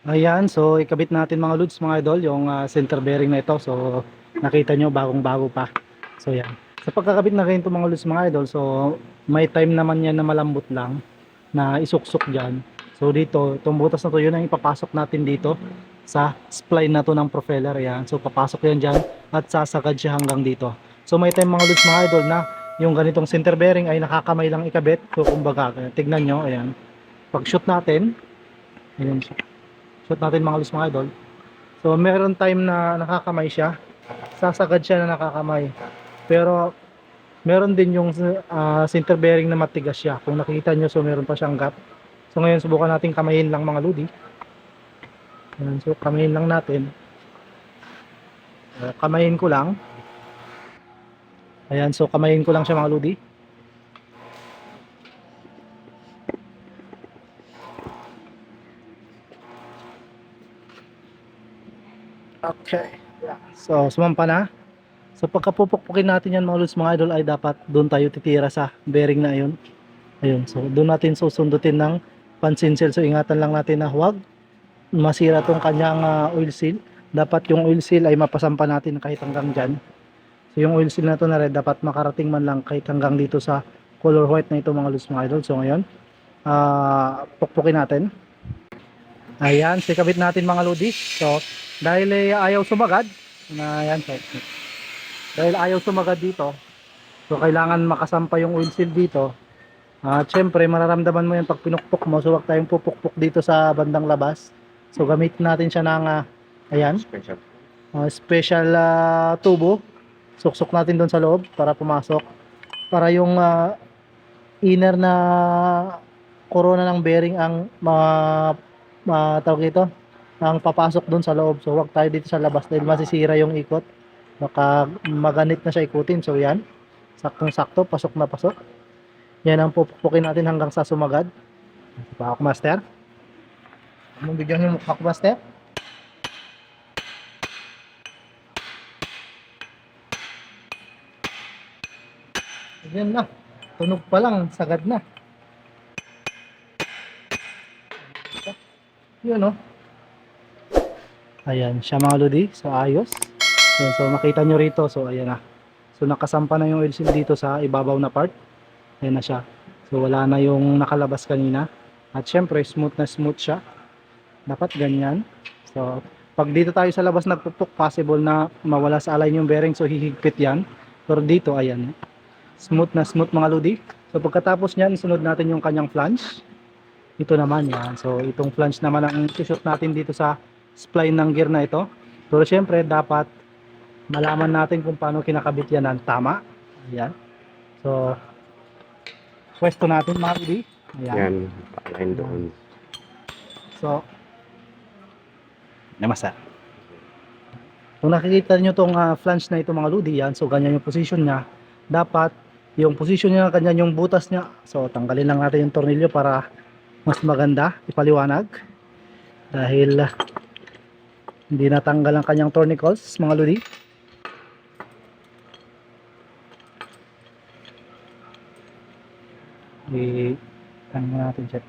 Ayan, so ikabit natin mga lods mga idol yung center bearing na ito. So nakita nyo bagong bago pa. So yan. Sa pagkakabit na rin ito mga lods mga idol, so may time naman yan na malambot lang na isuksok dyan. So dito, itong butas na to yun ang ipapasok natin dito sa spline na to ng propeller. Yan. So papasok yan dyan at sasagad siya hanggang dito. So may time mga lods mga idol na yung ganitong center bearing ay nakakamay lang ikabit. So kumbaga, tignan nyo, ayan. Pag shoot natin, ayan siya. Shoot natin mga lods mga idol. So meron time na nakakamay siya. Sasagad siya na nakakamay. Pero meron din yung center bearing na matigas siya. Kung nakikita nyo, so meron pa siyang gap. So ngayon subukan natin kamayin lang mga lodi. Ayan, so kamayin lang natin. Kamayin ko lang. Ayan, so kamayin ko lang siya mga lodi. Okay. So sumampa na. So pagkapupukpukin natin yan mga lods mga idol ay dapat doon tayo titira sa bearing na yun. Ayun, so doon natin susundutin ng pansinsel. So ingatan lang natin na huwag masira tong kanyang oil seal. Dapat yung oil seal ay mapasampa natin kahit hanggang dyan. So yung oil seal na to na red dapat makarating man lang kahit hanggang dito sa color white na ito mga lods mga idol. So ngayon, pukpukin natin. Ayan, sikabit natin mga lodi. So dahil ayaw sumagad, ayan, so, dahil ayaw sumagad dito, so kailangan makasampa yung oil seal dito. At syempre mararamdaman mo yan pag pinukpok mo. So huwag tayong pupukpok dito sa bandang labas. So gamitin natin siya ng ayan, special tubo. Suksok natin doon sa loob para pumasok. Para yung inner na corona ng bearing ang tawag ito, ang papasok doon sa loob. So huwag tayo dito sa labas dahil masisira yung ikot. Baka maganit na siya ikutin. So yan, saktong sakto, pasok na pasok. Yan ang pupukin natin hanggang sa sumagad. Pak master, anong bigyan niyo pak master? Yan na, tunog pa lang, sagad na. Yun o. Ayan siya mga lodi, so ayos. Yan, so makita nyo rito, so ayan na. So nakasampa na yung oil seal dito sa ibabaw na part. Ayan na siya. So wala na yung nakalabas kanina. At syempre smooth na smooth siya. Dapat ganyan. So pag dito tayo sa labas nagpupuk, possible na mawala sa align yung bearing. So hihigpit yan. Pero dito ayan, smooth na smooth mga lodi. So pagkatapos nyan, sunod natin yung kanyang flange. Ito naman yan. So itong flange naman ang shoot natin dito sa spline ng gear na ito. Pero syempre dapat malaman natin kung paano kinakabit yan ng tama. Ayan. So pwesto natin mga lodi. Ayan. Yan, pakain doon. So namasa. Kung nakikita nyo itong flange na ito mga lodi, yan. So ganyan yung position niya. Dapat yung position niya, ganyan yung butas niya. So tanggalin lang natin yung tornilyo para mas maganda ipaliwanag. Dahil hindi natanggal ang kanyang tornicles mga lodi. Tanggal natin siya.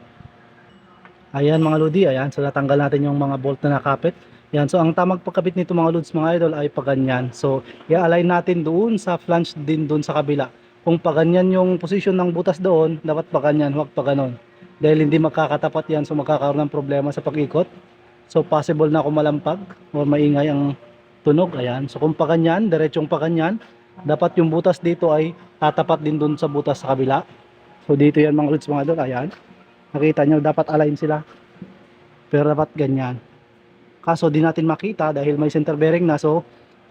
Ayan mga lodi, ayan. So natanggal natin yung mga bolt na nakapit. Yan, so ang tamang pagkabit nito mga lods mga idol ay paganyan. So i-align natin doon sa flange din doon sa kabila. Kung paganyan yung position ng butas doon, dapat paganyan, huwag paganon. Dahil hindi magkakatapat yan, so magkakaroon ng problema sa pag-ikot. So possible na kumalampag o maingay ang tunog. Ayan, so kung paganyan, diretsong paganyan, dapat yung butas dito ay tatapat din doon sa butas sa kabila. So dito yan mga lods mga idol, ayan. Nakita nyo, dapat align sila. Pero dapat ganyan. Kaso di natin makita dahil may center bearing na, so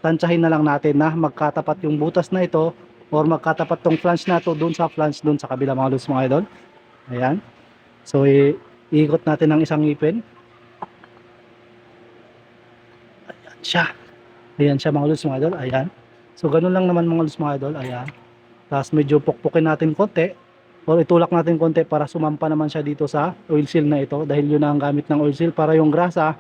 tansyahin na lang natin na magkatapat yung butas na ito or magkatapat tong flange na to doon sa flange doon sa kabila mga lods mga idol. Ayan. So iikot natin ng isang ngipin. Ayan siya. Ayan siya mga lods mga idol. Ayan. So ganun lang naman mga lods mga idol. Ayan. Tapos medyo pukpukin natin konti or itulak natin konti para sumampa naman siya dito sa oil seal na ito dahil yun ang gamit ng oil seal para yung grasa,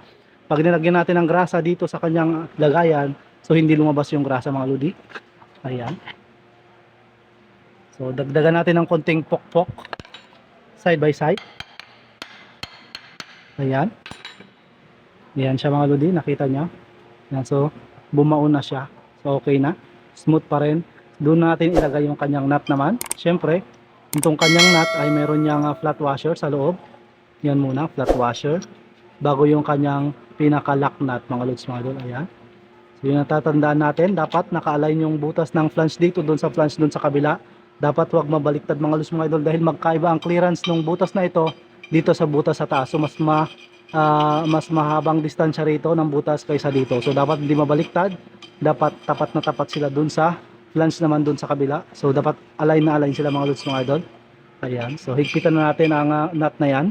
pag nilagyan natin ng grasa dito sa kanyang lagayan, so hindi lumabas yung grasa mga lodi. Ayan. So dagdagan natin ng konting pokpok side by side. Ayan. Yan siya mga lodi, nakita nyo. Yan, so bumaon na siya. So okay na. Smooth pa rin. Doon natin ilagay yung kanyang nut naman. Siyempre, itong kanyang nut ay meron niyang flat washer sa loob. Yan muna, flat washer. Bago yung kanyang pinaka-lock nut mga lods mga idol. Ayan. So yung natatandaan natin, dapat naka-align yung butas ng flange dito doon sa flange doon sa kabila. Dapat wag mabaliktad mga lods mga idol dahil magkaiba ang clearance ng butas na ito dito sa butas sa taas. So mas mahabang distansya rito ng butas kaysa dito. So dapat hindi mabaliktad, dapat tapat na tapat sila dun sa flange naman dun sa kabila. So dapat align na align sila mga lods mga idol. Ayan, so higpitan na natin ang nut na yan.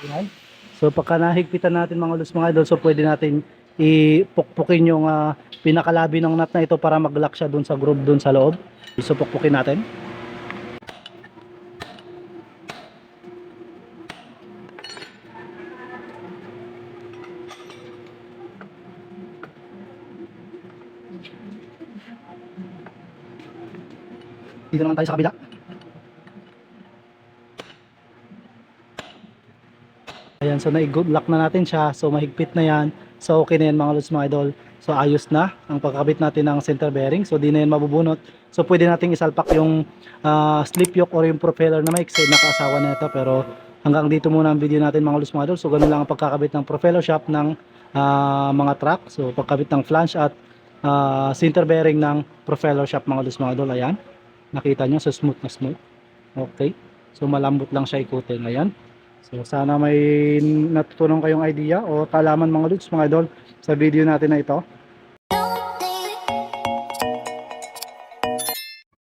Ayan. So pagka nahigpitan natin mga lods mga idol, so pwede natin ipukpukin yung pinakalabi ng nut na ito para mag-lock siya dun sa groove dun sa loob. So pukpukin natin. Dito naman tayo sa kabila. Ayan, so na-good lock na natin siya. So mahigpit na yan. So okay na yan mga lods mga idol. So ayos na ang pagkakabit natin ng center bearing. So di na yan mabubunot. So pwede nating isalpak yung slip yoke or yung propeller na maiksi. Nakaasawa na ito. Pero hanggang dito muna ang video natin mga lods mga idol. So ganun lang ang pagkakabit ng propeller shaft ng mga truck. So pagkabit ng flange at center bearing ng propeller shaft mga lods mga idol. Ayan. Nakita nyo. So smooth na smooth. Okay. So malambot lang siya ikutin. Ayan. So sana may natutunan kayong idea o kaalaman mga lods mga idol sa video natin na ito.